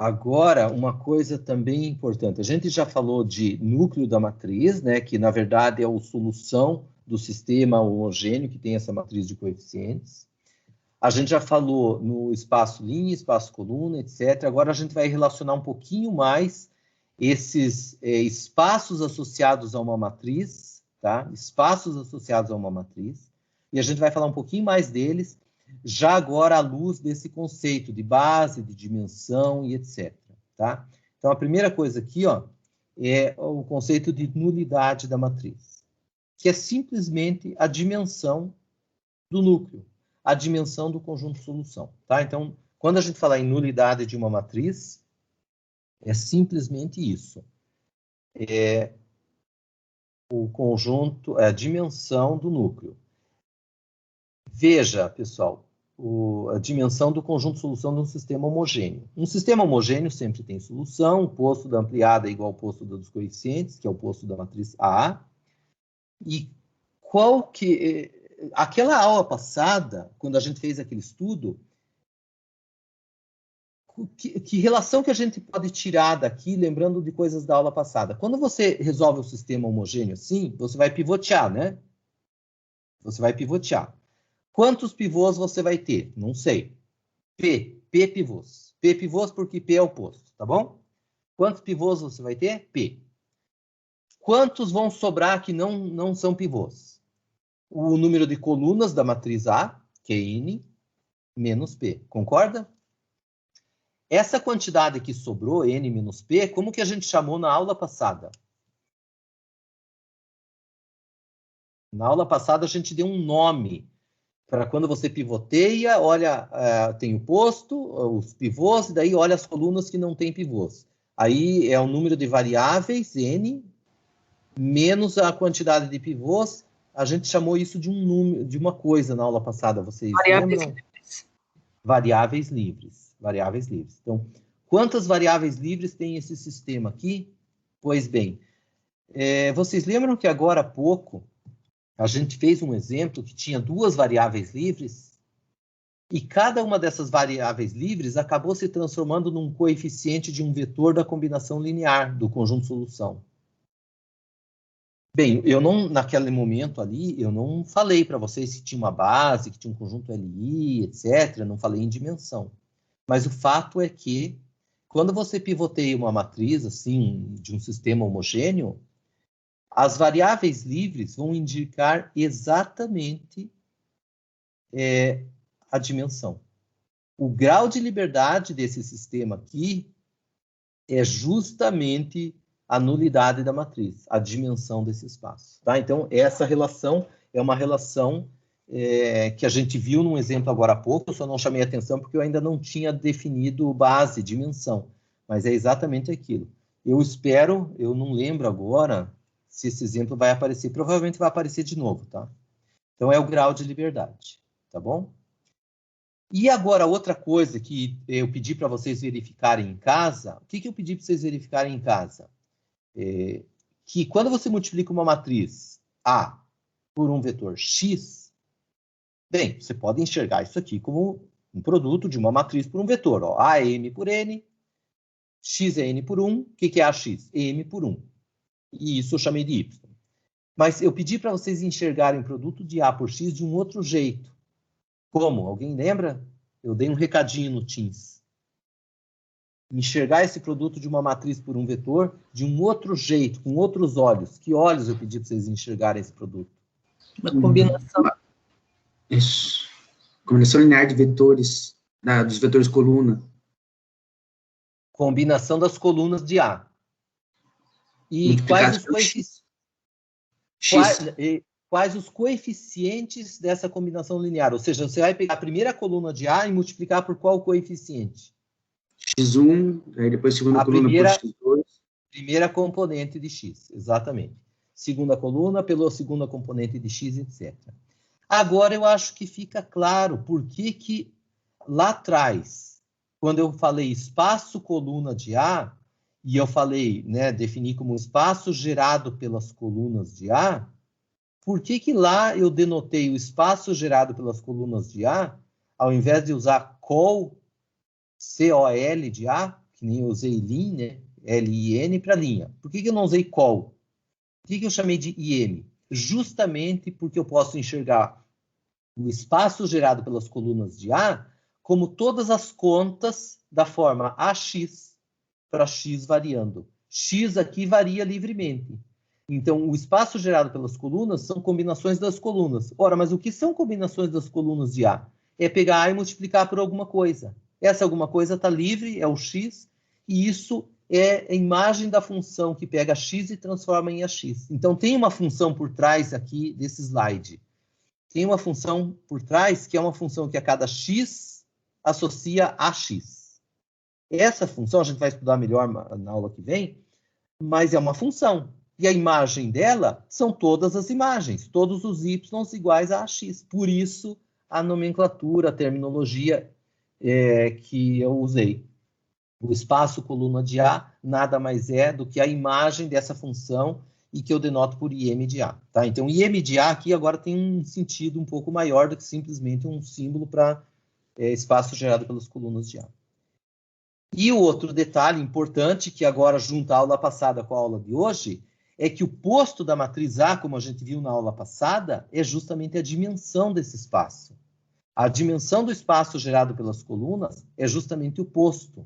Agora, uma coisa também importante. A gente já falou de núcleo da matriz, né, que na verdade é a solução do sistema homogêneo que tem essa matriz de coeficientes. A gente já falou no espaço linha, espaço coluna, etc. Agora a gente vai relacionar um pouquinho mais esses espaços associados a uma matriz, tá? Espaços associados a uma matriz. E a gente vai falar um pouquinho mais deles, já agora à luz desse conceito de base, de dimensão e etc. Tá? Então, a primeira coisa aqui, ó, é o conceito de nulidade da matriz, que é simplesmente a dimensão do núcleo, a dimensão do conjunto solução. Tá? Então, quando a gente falar em nulidade de uma matriz, é simplesmente isso. É o conjunto, é a dimensão do núcleo. Veja, pessoal, a dimensão do conjunto solução de um sistema homogêneo. Um sistema homogêneo sempre tem solução, o posto da ampliada é igual ao posto dos coeficientes, que é o posto da matriz A. E aquela aula passada, quando a gente fez aquele estudo, que relação que a gente pode tirar daqui, lembrando de coisas da aula passada? Quando você resolve o sistema homogêneo assim, você vai pivotear, né? Você vai pivotear. Quantos pivôs você vai ter? Não sei. P pivôs. P pivôs porque P é o posto, tá bom? Quantos pivôs você vai ter? P. Quantos vão sobrar que não são pivôs? O número de colunas da matriz A, que é N, menos P. Concorda? Essa quantidade que sobrou, N menos P, como que a gente chamou na aula passada? Na aula passada a gente deu um nome para quando você pivoteia, olha, tem o posto, os pivôs, e daí olha as colunas que não tem pivôs. Aí é o número de variáveis, N, menos a quantidade de pivôs. A gente chamou isso de um número, de uma coisa na aula passada, vocês lembram? Livres. Variáveis livres. Variáveis livres. Então, quantas variáveis livres tem esse sistema aqui? Pois bem, vocês lembram que agora há pouco a gente fez um exemplo que tinha duas variáveis livres e cada uma dessas variáveis livres acabou se transformando num coeficiente de um vetor da combinação linear do conjunto solução. Bem, eu não, naquele momento ali, eu não falei para vocês que tinha uma base, que tinha um conjunto LI, etc. Não falei em dimensão. Mas o fato é que, quando você pivoteia uma matriz, assim, de um sistema homogêneo, as variáveis livres vão indicar exatamente a dimensão. O grau de liberdade desse sistema aqui é justamente a nulidade da matriz, a dimensão desse espaço. Tá? Então, essa relação é uma relação que a gente viu num exemplo agora há pouco, eu só não chamei atenção porque eu ainda não tinha definido base, dimensão, mas é exatamente aquilo. Eu espero, eu não lembro agora se esse exemplo vai aparecer, provavelmente vai aparecer de novo, tá? Então, é o grau de liberdade, tá bom? E agora, outra coisa que eu pedi para vocês verificarem em casa, o que eu pedi para vocês verificarem em casa? Que quando você multiplica uma matriz A por um vetor X, bem, você pode enxergar isso aqui como um produto de uma matriz por um vetor. Ó. A é M por N, X é N por 1. O que é AX? M por 1. E isso eu chamei de Y. Mas eu pedi para vocês enxergarem o produto de A por X de um outro jeito. Como? Alguém lembra? Eu dei um recadinho no Teams. Enxergar esse produto de uma matriz por um vetor de um outro jeito, com outros olhos. Que olhos eu pedi para vocês enxergarem esse produto? Uma combinação. Isso. Combinação linear de vetores, dos vetores coluna. Combinação das colunas de A. E quais os coeficientes? Quais os coeficientes dessa combinação linear? Ou seja, você vai pegar a primeira coluna de A e multiplicar por qual coeficiente? X1, aí depois segunda coluna por X2. Primeira componente de X, exatamente. Segunda coluna pela segunda componente de X, etc. Agora eu acho que fica claro por que lá atrás, quando eu falei espaço coluna de A, e eu falei, né, defini como espaço gerado pelas colunas de A, por que lá eu denotei o espaço gerado pelas colunas de A, ao invés de usar COL, C-O-L de A, que nem eu usei lin, né? L-I-N para linha. Por que eu não usei col? Por que eu chamei de IM? Justamente porque eu posso enxergar o espaço gerado pelas colunas de A como todas as contas da forma AX para X variando. X aqui varia livremente. Então, o espaço gerado pelas colunas são combinações das colunas. Ora, mas o que são combinações das colunas de A? É pegar A e multiplicar por alguma coisa. Essa alguma coisa está livre, é o X, e isso é a imagem da função que pega X e transforma em AX. Então, tem uma função por trás aqui desse slide. Tem uma função por trás, que é uma função que a cada X associa a X. Essa função, a gente vai estudar melhor na aula que vem, mas é uma função. E a imagem dela são todas as imagens, todos os y iguais a AX. Por isso, a nomenclatura, a terminologia que eu usei. O espaço coluna de A nada mais é do que a imagem dessa função e que eu denoto por IM de A. Tá? Então, IM de A aqui agora tem um sentido um pouco maior do que simplesmente um símbolo para espaço gerado pelas colunas de A. E o outro detalhe importante, que agora junta a aula passada com a aula de hoje, é que o posto da matriz A, como a gente viu na aula passada, é justamente a dimensão desse espaço. A dimensão do espaço gerado pelas colunas é justamente o posto.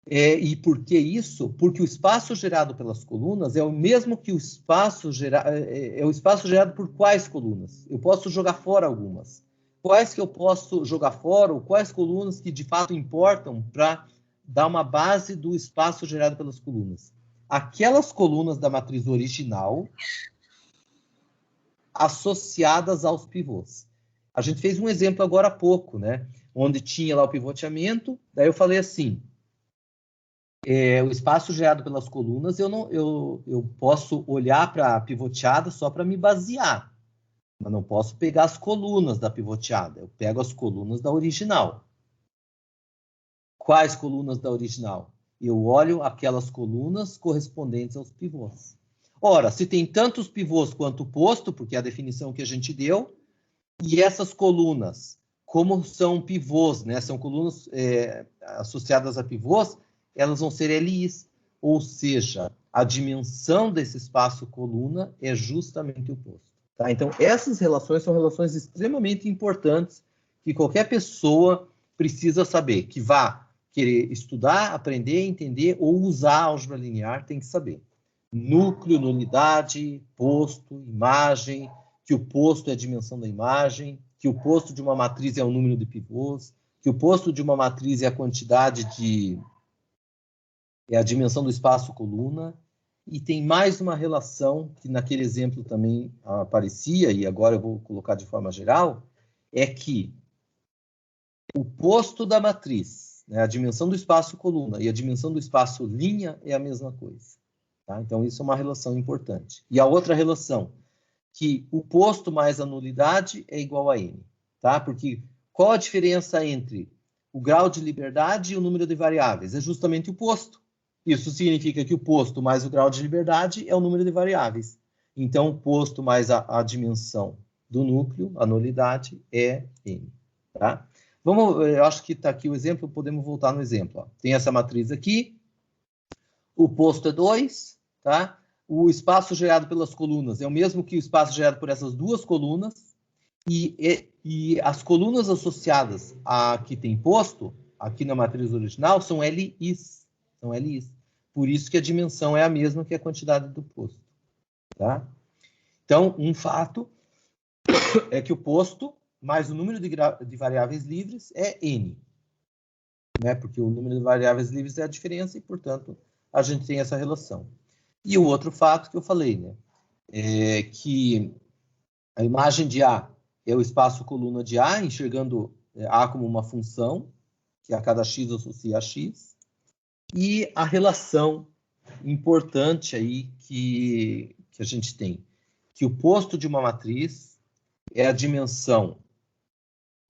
E por que isso? Porque o espaço gerado pelas colunas é o mesmo que o espaço gerado... É o espaço gerado por quais colunas? Eu posso jogar fora algumas. Quais que eu posso jogar fora, ou quais colunas que de fato importam para dar uma base do espaço gerado pelas colunas? Aquelas colunas da matriz original associadas aos pivôs. A gente fez um exemplo agora há pouco, né? Onde tinha lá o pivoteamento, daí eu falei assim, o espaço gerado pelas colunas, eu posso olhar para a pivoteada só para me basear, mas não posso pegar as colunas da pivoteada, eu pego as colunas da original. Quais colunas da original? Eu olho aquelas colunas correspondentes aos pivôs. Ora, se tem tantos pivôs quanto o posto, porque é a definição que a gente deu, e essas colunas, como são pivôs, né, são colunas associadas a pivôs, elas vão ser LIs, ou seja, a dimensão desse espaço coluna é justamente o posto. Tá? Então, essas relações são relações extremamente importantes que qualquer pessoa precisa saber, que vá querer estudar, aprender, entender ou usar a álgebra linear, tem que saber. Núcleo, nulidade, posto, imagem, que o posto é a dimensão da imagem, que o posto de uma matriz é o número de pivôs, que o posto de uma matriz é a quantidade de... é a dimensão do espaço coluna, e tem mais uma relação, que naquele exemplo também aparecia, e agora eu vou colocar de forma geral, é que o posto da matriz, né, a dimensão do espaço coluna e a dimensão do espaço linha é a mesma coisa. Tá? Então, isso é uma relação importante. E a outra relação, que o posto mais a nulidade é igual a n. Tá? Porque qual a diferença entre o grau de liberdade e o número de variáveis? É justamente o posto. Isso significa que o posto mais o grau de liberdade é o número de variáveis. Então, o posto mais a dimensão do núcleo, a nulidade, é n. Tá? Eu acho que está aqui o exemplo, podemos voltar no exemplo. Ó. Tem essa matriz aqui, o posto é 2, tá? O espaço gerado pelas colunas é o mesmo que o espaço gerado por essas duas colunas, e as colunas associadas a que tem posto, aqui na matriz original, são LIs. São LIs. Por isso que a dimensão é a mesma que a quantidade do posto. Tá? Então, um fato é que o posto mais o número de variáveis livres é n. Né? Porque o número de variáveis livres é a diferença e, portanto, a gente tem essa relação. E o outro fato que eu falei, né? É que a imagem de A é o espaço coluna de A, enxergando A como uma função, que a cada x associa a x, e a relação importante aí que a gente tem, que o posto de uma matriz é a dimensão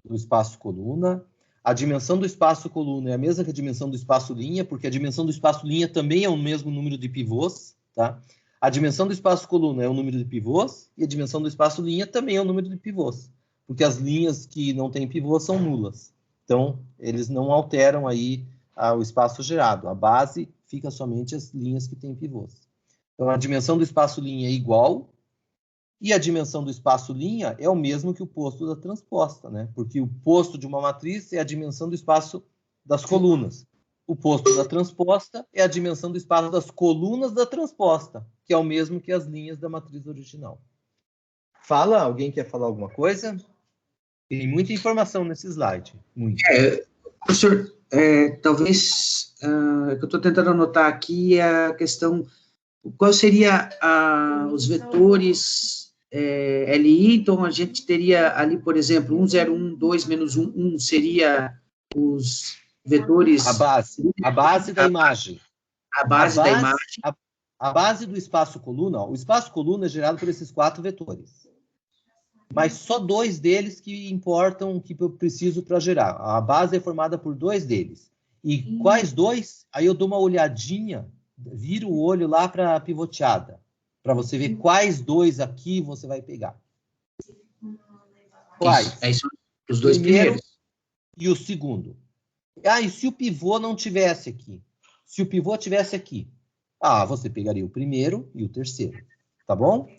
do espaço coluna, a dimensão do espaço coluna é a mesma que a dimensão do espaço linha, porque a dimensão do espaço linha também é o mesmo número de pivôs, tá? A dimensão do espaço coluna é o número de pivôs e a dimensão do espaço linha também é o número de pivôs, porque as linhas que não têm pivôs são nulas. Então, eles não alteram aí o espaço gerado. A base fica somente as linhas que têm pivôs. Então, a dimensão do espaço linha é igual, e a dimensão do espaço linha é o mesmo que o posto da transposta, né? Porque o posto de uma matriz é a dimensão do espaço das colunas. O posto da transposta é a dimensão do espaço das colunas da transposta, que é o mesmo que as linhas da matriz original. Fala, alguém quer falar alguma coisa? Tem muita informação nesse slide. Muito. Professor, talvez o que eu estou tentando anotar aqui é a questão, qual seria os vetores LI, então a gente teria ali, por exemplo, 1, 0, 1, 2, menos 1, 1 seria os vetores... A base da imagem. A base da imagem. A base do espaço coluna, o espaço coluna é gerado por esses 4 vetores. Mas só 2 deles que importam, que eu preciso para gerar. A base é formada por 2 deles. E quais 2? Aí eu dou uma olhadinha, viro o olho lá para a pivoteada, para você ver quais 2 aqui você vai pegar. Quais? Isso, os 2 primeiros. E o segundo. E se o pivô não tivesse aqui? Se o pivô tivesse aqui, você pegaria o primeiro e o terceiro, tá bom?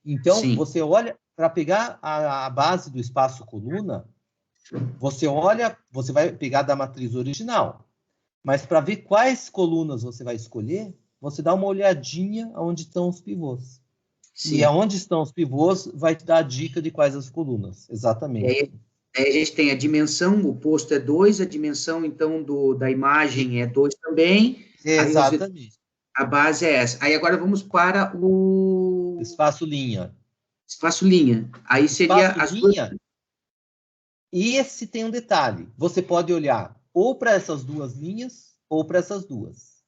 Então, sim, você olha, para pegar a base do espaço coluna, você vai pegar da matriz original. Mas para ver quais colunas você vai escolher, você dá uma olhadinha onde estão os pivôs. Sim. E aonde estão os pivôs vai te dar a dica de quais as colunas, exatamente. Aí a gente tem a dimensão, o posto é 2, a dimensão, então, da imagem é 2 também. Exatamente. A base é essa. Aí agora vamos para o... espaço linha. Espaço linha. Aí seria as linha. E esse tem um detalhe. Você pode olhar ou para essas 2 linhas ou para essas 2.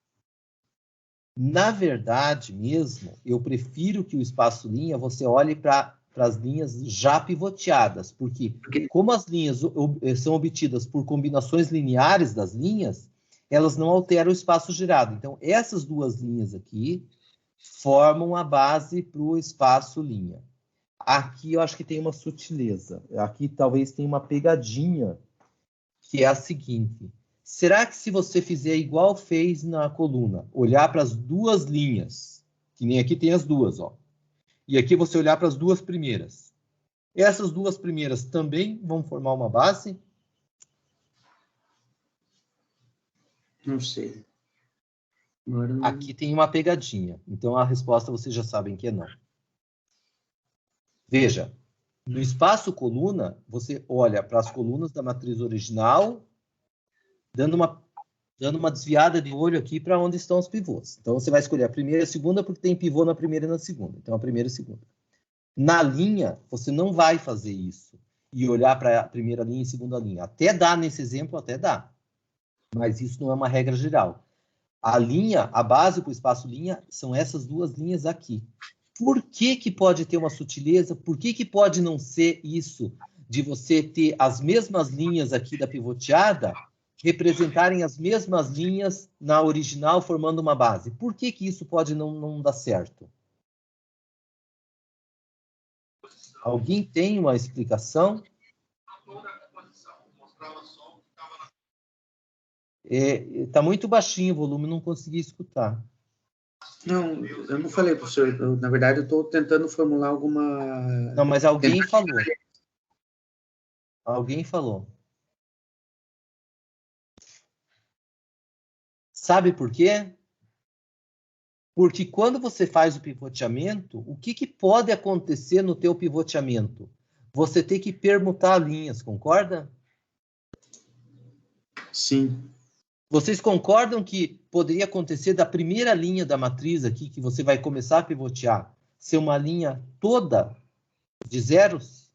Na verdade mesmo, eu prefiro que o espaço linha você olhe para as linhas já pivoteadas, porque como as linhas são obtidas por combinações lineares das linhas, elas não alteram o espaço gerado. Então, essas 2 linhas aqui formam a base para o espaço linha. Aqui eu acho que tem uma sutileza. Aqui talvez tenha uma pegadinha, que é a seguinte. Será que se você fizer igual fez na coluna, olhar para as 2 linhas, que nem aqui tem as 2, ó, e aqui você olhar para as 2 primeiras, essas 2 primeiras também vão formar uma base? Não sei. Aqui tem uma pegadinha. Então, a resposta vocês já sabem que é não. Veja, no espaço coluna, você olha para as colunas da matriz original, dando uma desviada de olho aqui para onde estão os pivôs. Então, você vai escolher a primeira e a segunda, porque tem pivô na primeira e na segunda. Então, a primeira e a segunda. Na linha, você não vai fazer isso e olhar para a primeira linha e segunda linha. Até dá nesse exemplo, até dá. Mas isso não é uma regra geral. A linha, a base para o espaço linha, são essas 2 linhas aqui. Por que pode ter uma sutileza? Por que pode não ser isso de você ter as mesmas linhas aqui da pivoteada representarem as mesmas linhas na original formando uma base? Por que isso pode não dar certo? Alguém tem uma explicação? Está muito baixinho o volume, não consegui escutar. Não, eu não falei, professor. Na verdade, eu estou tentando formular alguma... Não, mas alguém falou. Alguém falou. Sabe por quê? Porque quando você faz o pivoteamento, o que pode acontecer no teu pivoteamento? Você tem que permutar linhas, concorda? Sim. Vocês concordam que poderia acontecer da primeira linha da matriz aqui, que você vai começar a pivotear, ser uma linha toda de zeros?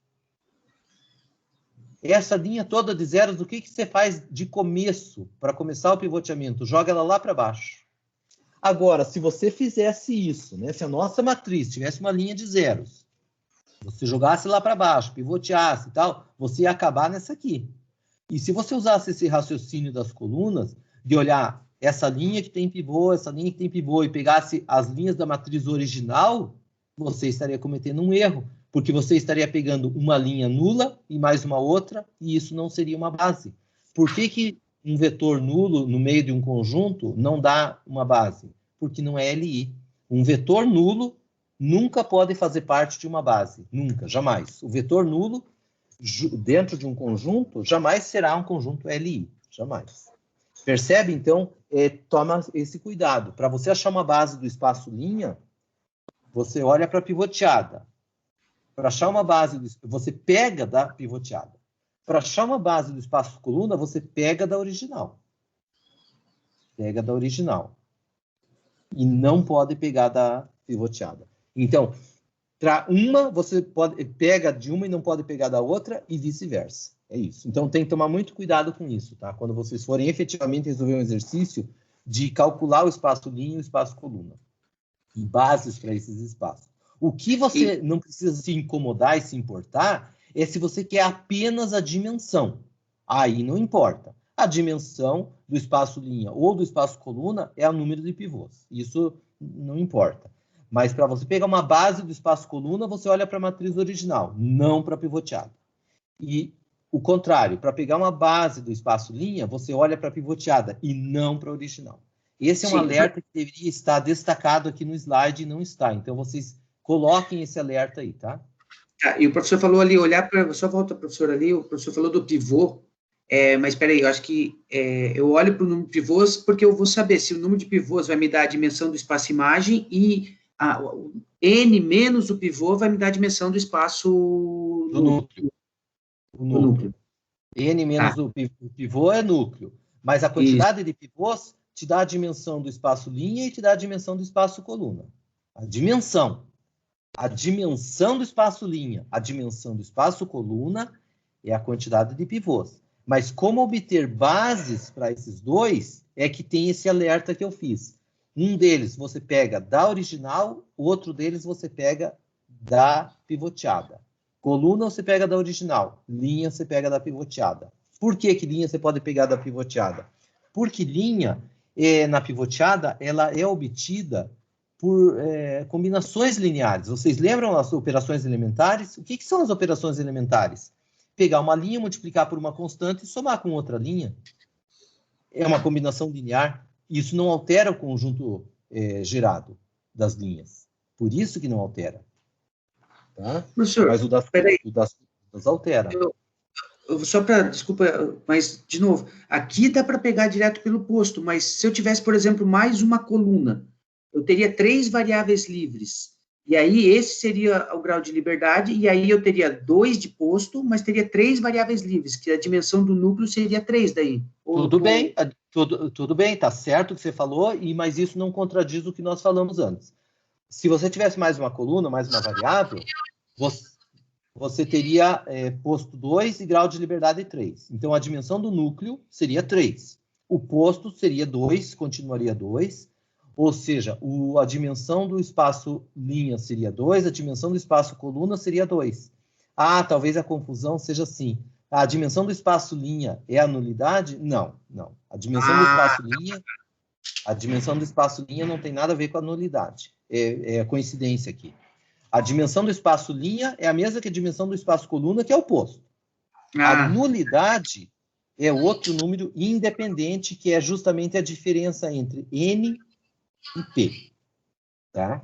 Essa linha toda de zeros, o que você faz de começo para começar o pivoteamento? Joga ela lá para baixo. Agora, se você fizesse isso, né, se a nossa matriz tivesse uma linha de zeros, você jogasse lá para baixo, pivoteasse e tal, você ia acabar nessa aqui. E se você usasse esse raciocínio das colunas, de olhar essa linha que tem pivô, essa linha que tem pivô, e pegasse as linhas da matriz original, você estaria cometendo um erro, porque você estaria pegando uma linha nula e mais uma outra, e isso não seria uma base. Por que um vetor nulo no meio de um conjunto não dá uma base, porque não é LI. Um vetor nulo nunca pode fazer parte de uma base, nunca, jamais. O vetor nulo, dentro de um conjunto, jamais será um conjunto LI, jamais. Percebe? Então, toma esse cuidado. Para você achar uma base do espaço linha, você olha para a pivoteada. Para achar uma base, você pega da pivoteada. Para achar uma base do espaço coluna, você pega da original. Pega da original. E não pode pegar da pivoteada. Então, para uma, você pega de uma e não pode pegar da outra, e vice-versa. É isso. Então, tem que tomar muito cuidado com isso, tá? Quando vocês forem efetivamente resolver um exercício de calcular o espaço linha e o espaço coluna. E bases para esses espaços. O que você não precisa se incomodar e se importar é se você quer apenas a dimensão. Aí não importa. A dimensão do espaço linha ou do espaço coluna é o número de pivôs. Isso não importa. Mas para você pegar uma base do espaço coluna, você olha para a matriz original, não para a pivoteada. E o contrário, para pegar uma base do espaço linha, você olha para a pivoteada e não para a original. Esse é um alerta que deveria estar destacado aqui no slide e não está. Então, vocês coloquem esse alerta aí, tá? E o professor falou ali, olhar para... Só volta, professor, ali, o professor falou do pivô, mas espera aí, eu acho que eu olho para o número de pivôs porque eu vou saber se o número de pivôs vai me dar a dimensão do espaço imagem e o N menos o pivô vai me dar a dimensão do espaço... Do núcleo. O núcleo. N menos o pivô é núcleo. Mas a quantidade de pivôs te dá a dimensão do espaço linha e te dá a dimensão do espaço coluna. A dimensão. A dimensão do espaço linha, a dimensão do espaço coluna é a quantidade de pivôs. Mas como obter bases para esses dois, é que tem esse alerta que eu fiz. Um deles você pega da original, o outro deles você pega da pivoteada. Coluna você pega da original, linha você pega da pivoteada. Por que linha você pode pegar da pivoteada? Porque linha, na pivoteada, ela é obtida por combinações lineares. Vocês lembram as operações elementares? O que são as operações elementares? Pegar uma linha, multiplicar por uma constante e somar com outra linha. É uma combinação linear. Isso não altera o conjunto gerado das linhas. Por isso que não altera. Tá? Professor, mas o das altera. Só para, desculpa, mas, de novo, aqui dá para pegar direto pelo posto, mas se eu tivesse, por exemplo, mais uma coluna, eu teria 3 variáveis livres, e aí esse seria o grau de liberdade, e aí eu teria 2 de posto, mas teria 3 variáveis livres, que a dimensão do núcleo seria 3 daí. Tudo bem, tá certo o que você falou, mas isso não contradiz o que nós falamos antes. Se você tivesse mais uma coluna, mais uma variável, você teria posto 2 e grau de liberdade 3. Então, a dimensão do núcleo seria 3. O posto seria 2, continuaria 2. Ou seja, a dimensão do espaço linha seria 2, a dimensão do espaço coluna seria 2. Talvez a confusão seja assim. A dimensão do espaço linha é a nulidade? Não. A dimensão do espaço linha não tem nada a ver com a nulidade. É coincidência aqui. A dimensão do espaço linha é a mesma que a dimensão do espaço coluna, que é o oposto. A nulidade é outro número independente, que é justamente a diferença entre N e P. Tá?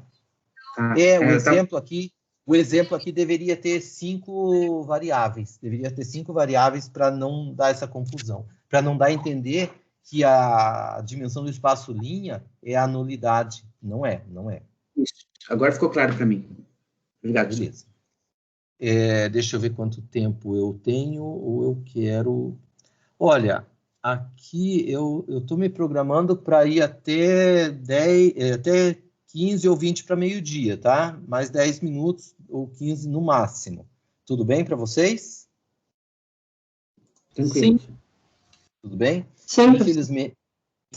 O exemplo aqui deveria ter 5 variáveis. Deveria ter 5 variáveis para não dar essa confusão. Para não dar a entender que a dimensão do espaço linha é a nulidade. Não é. Isso. Agora ficou claro para mim. Obrigado. Beleza. Deixa eu ver quanto tempo eu tenho ou eu quero... Olha, aqui eu estou me programando para ir até 15 ou 20 para meio-dia, tá? Mais 10 minutos ou 15 no máximo. Tudo bem para vocês? Sim. Tudo bem? Sim.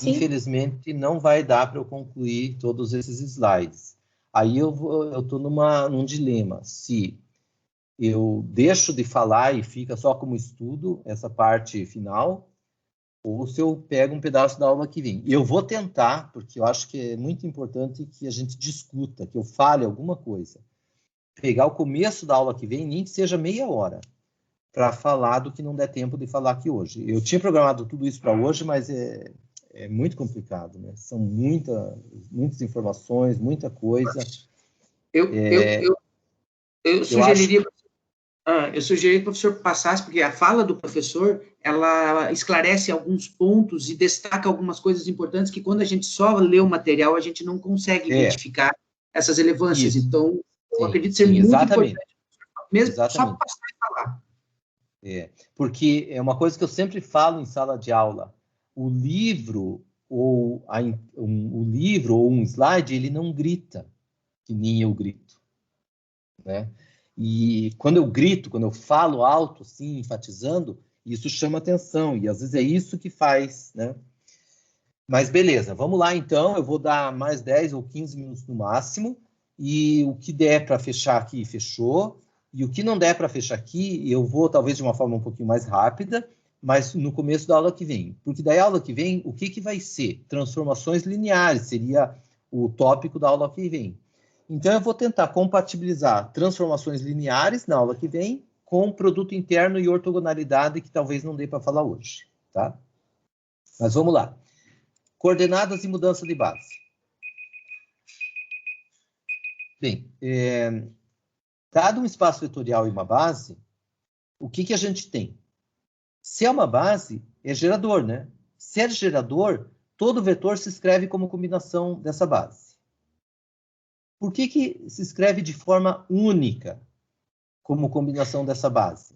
Infelizmente, não vai dar para eu concluir todos esses slides. Aí eu estou num dilema. Se eu deixo de falar e fica só como estudo, essa parte final, ou se eu pego um pedaço da aula que vem. E eu vou tentar, porque eu acho que é muito importante que a gente discuta, que eu fale alguma coisa. Pegar o começo da aula que vem, nem que seja meia hora. para falar do que não der tempo de falar aqui hoje. Eu tinha programado tudo isso para hoje, mas é muito complicado, né? São muitas informações, muita coisa. Eu sugeriria que o professor passasse, porque a fala do professor, ela esclarece alguns pontos e destaca algumas coisas importantes que quando a gente só lê o material, a gente não consegue identificar essas relevâncias. Isso. Então, eu acredito ser muito importante, mesmo exatamente. só passar e falar. Porque é uma coisa que eu sempre falo em sala de aula. O livro ou um slide, ele não grita, que nem eu grito, né? E quando eu grito, quando eu falo alto, assim, enfatizando, isso chama atenção, e às vezes é isso que faz, né? Mas beleza, vamos lá então, eu vou dar mais 10 ou 15 minutos no máximo, e o que der para fechar aqui, fechou, e o que não der para fechar aqui, eu vou talvez de uma forma um pouquinho mais rápida, mas no começo da aula que vem. Porque da aula que vem, o que vai ser? Transformações lineares, seria o tópico da aula que vem. Então, eu vou tentar compatibilizar transformações lineares na aula que vem com produto interno e ortogonalidade, que talvez não dê para falar hoje, tá? Mas vamos lá. Coordenadas e mudança de base. Bem, dado um espaço vetorial e uma base, o que a gente tem? Se é uma base, é gerador, né? Se é gerador, todo vetor se escreve como combinação dessa base. Por que se escreve de forma única como combinação dessa base?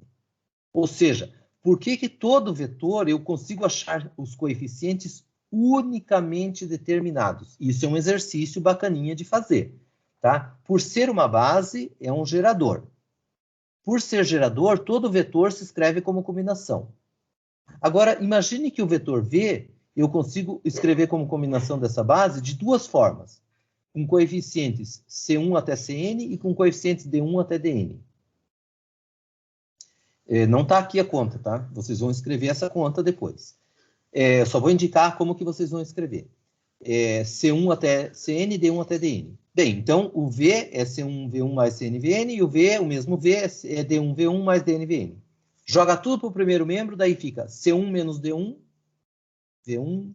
Ou seja, por que todo vetor eu consigo achar os coeficientes unicamente determinados? Isso é um exercício bacaninha de fazer, tá? Por ser uma base, é um gerador. Por ser gerador, todo vetor se escreve como combinação. Agora, imagine que o vetor V, eu consigo escrever como combinação dessa base de duas formas. Com coeficientes C1 até Cn e com coeficientes D1 até Dn. Não está aqui a conta, tá? Vocês vão escrever essa conta depois. Só vou indicar como que vocês vão escrever. C1 até Cn, D1 até Dn. Bem, então o V é C1V1 mais CnVn e o V, o mesmo V, é D1V1 mais DnVn. Joga tudo para o primeiro membro, daí fica C1 menos D1, V1,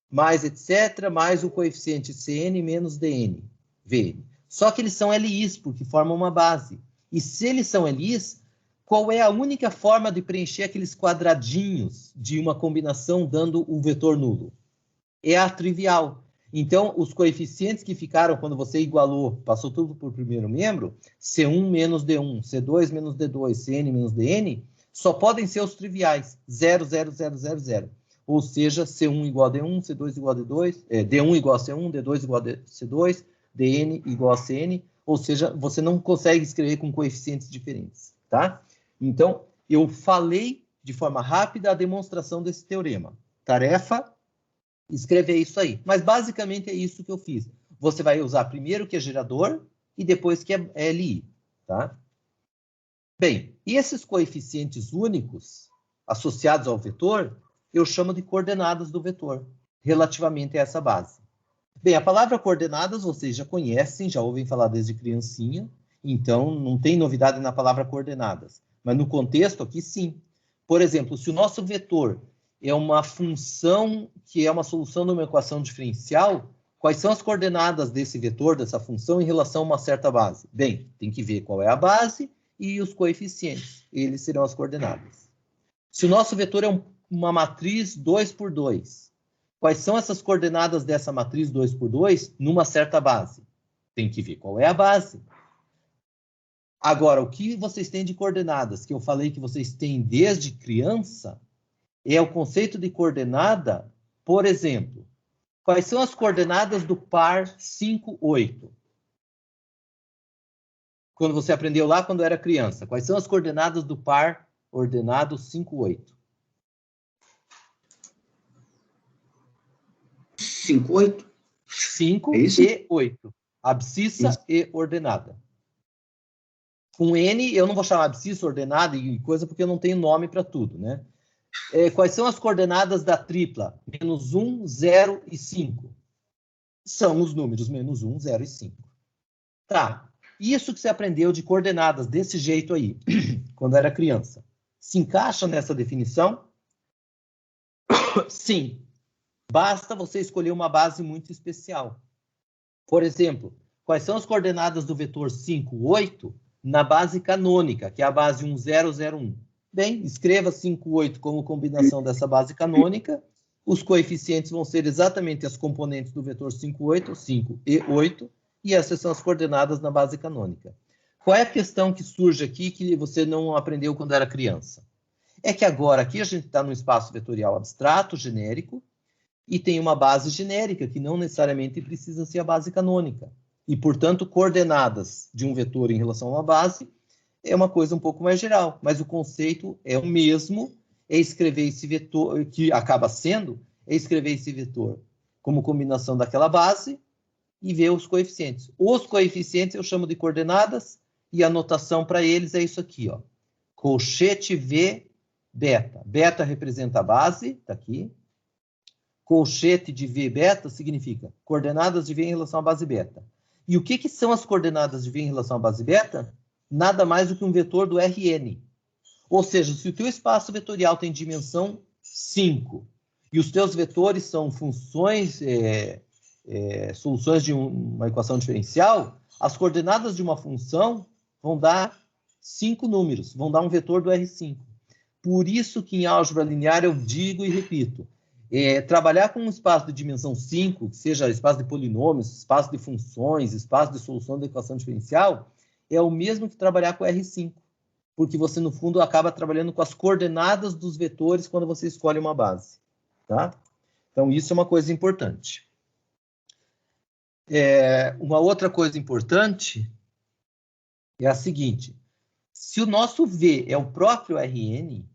mais etc., mais o coeficiente Cn menos Dn, Vn. Só que eles são LIs, porque formam uma base. E se eles são LIs, qual é a única forma de preencher aqueles quadradinhos de uma combinação dando o vetor nulo? É a trivial. Então, os coeficientes que ficaram quando você igualou, passou tudo por primeiro membro, C1 menos D1, C2 menos D2, Cn menos Dn, só podem ser os triviais, 0, 0, 0, 0, 0. Ou seja, C1 igual a D1, C2 igual a D2, D1 igual a C1, D2 igual a C2, Dn igual a Cn, ou seja, você não consegue escrever com coeficientes diferentes, tá? Então, eu falei de forma rápida a demonstração desse teorema. Tarefa, escrever isso aí. Mas, basicamente, é isso que eu fiz. Você vai usar primeiro que é gerador e depois que é LI, tá? Bem, e esses coeficientes únicos associados ao vetor, eu chamo de coordenadas do vetor, relativamente a essa base. Bem, a palavra coordenadas vocês já conhecem, já ouvem falar desde criancinha, então não tem novidade na palavra coordenadas. Mas no contexto aqui, sim. Por exemplo, se o nosso vetor é uma função que é uma solução de uma equação diferencial, quais são as coordenadas desse vetor, dessa função, em relação a uma certa base? Bem, tem que ver qual é a base e os coeficientes. Eles serão as coordenadas. Se o nosso vetor é uma matriz 2 por 2, quais são essas coordenadas dessa matriz 2 por 2 numa certa base? Tem que ver qual é a base. Agora, o que vocês têm de coordenadas, que eu falei que vocês têm desde criança, é o conceito de coordenada, por exemplo, quais são as coordenadas do par 5, 8? Quando você aprendeu lá quando era criança, quais são as coordenadas do par ordenado 5, 8? 5, 8? 5 e 8. Abscissa e ordenada. Com N, eu não vou chamar abscissa, ordenada e coisa, porque eu não tenho nome para tudo, né? Quais são as coordenadas da tripla? Menos 1, 0 e 5. São os números menos 1, 0 e 5. Tá. Isso que você aprendeu de coordenadas desse jeito aí, quando era criança. Se encaixa nessa definição? Sim. Basta você escolher uma base muito especial. Por exemplo, quais são as coordenadas do vetor 5, 8 na base canônica, que é a base 1001? Bem, escreva 5, 8 como combinação dessa base canônica. Os coeficientes vão ser exatamente as componentes do vetor 5, 8, 5 e 8, e essas são as coordenadas na base canônica. Qual é a questão que surge aqui que você não aprendeu quando era criança? É que agora aqui a gente está num espaço vetorial abstrato, genérico, e tem uma base genérica, que não necessariamente precisa ser a base canônica. E, portanto, coordenadas de um vetor em relação a uma base é uma coisa um pouco mais geral, mas o conceito é o mesmo, é escrever esse vetor, que acaba sendo, é escrever esse vetor como combinação daquela base e ver os coeficientes. Os coeficientes eu chamo de coordenadas, e a notação para eles é isso aqui, ó. Colchete V beta. Beta representa a base, está aqui. Colchete de V beta significa coordenadas de V em relação à base beta. E o que são as coordenadas de V em relação à base beta? Nada mais do que um vetor do Rn. Ou seja, se o teu espaço vetorial tem dimensão 5 e os teus vetores são funções, soluções de uma equação diferencial, as coordenadas de uma função vão dar 5 números, vão dar um vetor do R5. Por isso que em álgebra linear eu digo e repito, trabalhar com um espaço de dimensão 5, que seja espaço de polinômios, espaço de funções, espaço de solução da equação diferencial, é o mesmo que trabalhar com R5, porque você, no fundo, acaba trabalhando com as coordenadas dos vetores quando você escolhe uma base. Tá? Então, isso é uma coisa importante. Uma outra coisa importante é a seguinte: se o nosso V é o próprio Rn,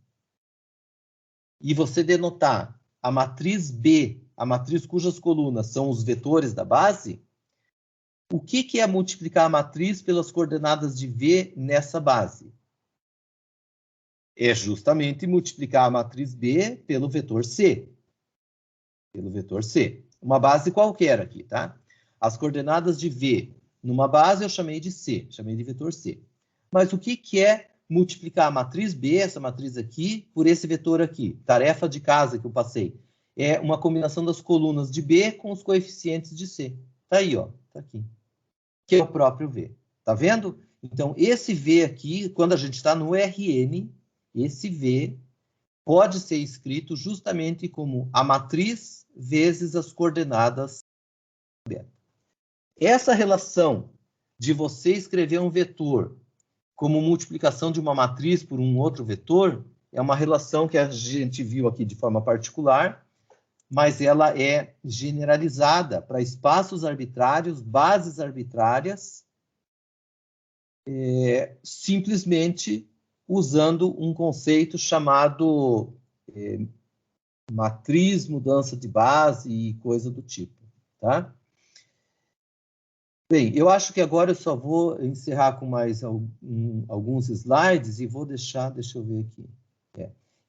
e você denotar a matriz B, a matriz cujas colunas são os vetores da base, o que é multiplicar a matriz pelas coordenadas de V nessa base? É justamente multiplicar a matriz B pelo vetor C. Pelo vetor C. Uma base qualquer aqui, tá? As coordenadas de V numa base eu chamei de C, chamei de vetor C. Mas o que é multiplicar a matriz B, essa matriz aqui, por esse vetor aqui? Tarefa de casa que eu passei. É uma combinação das colunas de B com os coeficientes de C. Tá aí, ó. Tá aqui. Que é o próprio V. Tá vendo? Então, esse V aqui, quando a gente está no Rn, esse V pode ser escrito justamente como a matriz vezes as coordenadas beta. Essa relação de você escrever um vetor como multiplicação de uma matriz por um outro vetor é uma relação que a gente viu aqui de forma particular, mas ela é generalizada para espaços arbitrários, bases arbitrárias, simplesmente usando um conceito chamado matriz, mudança de base e coisa do tipo, tá? Bem, eu acho que agora eu só vou encerrar com mais alguns slides e vou deixa eu ver aqui.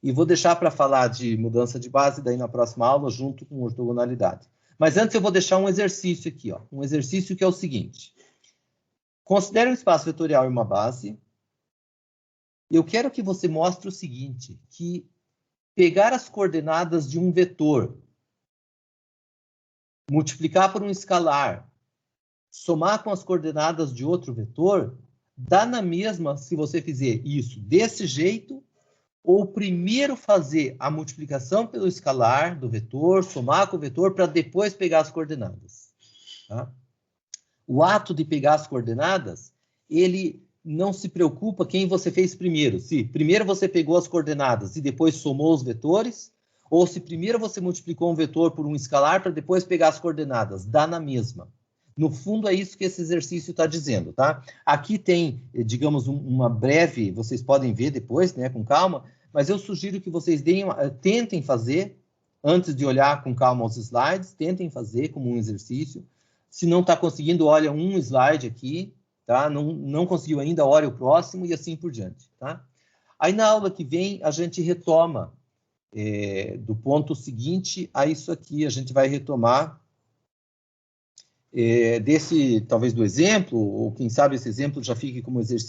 E vou deixar para falar de mudança de base daí na próxima aula, junto com ortogonalidade. Mas antes eu vou deixar um exercício aqui, ó. Um exercício que é o seguinte. Considere um espaço vetorial e uma base. Eu quero que você mostre o seguinte, que pegar as coordenadas de um vetor, multiplicar por um escalar, somar com as coordenadas de outro vetor, dá na mesma se você fizer isso desse jeito, ou primeiro fazer a multiplicação pelo escalar do vetor, somar com o vetor, para depois pegar as coordenadas. Tá? O ato de pegar as coordenadas, ele não se preocupa quem você fez primeiro. Se primeiro você pegou as coordenadas e depois somou os vetores, ou se primeiro você multiplicou um vetor por um escalar para depois pegar as coordenadas. Dá na mesma. No fundo, é isso que esse exercício está dizendo, tá? Aqui tem, digamos, uma breve, vocês podem ver depois, né, com calma, mas eu sugiro que vocês tentem fazer, antes de olhar com calma os slides, tentem fazer como um exercício. Se não está conseguindo, olha um slide aqui, tá? Não conseguiu ainda, olha o próximo e assim por diante, tá? Aí, na aula que vem, a gente retoma do ponto seguinte a isso aqui, a gente vai retomar talvez do exemplo, ou quem sabe esse exemplo já fique como exercício.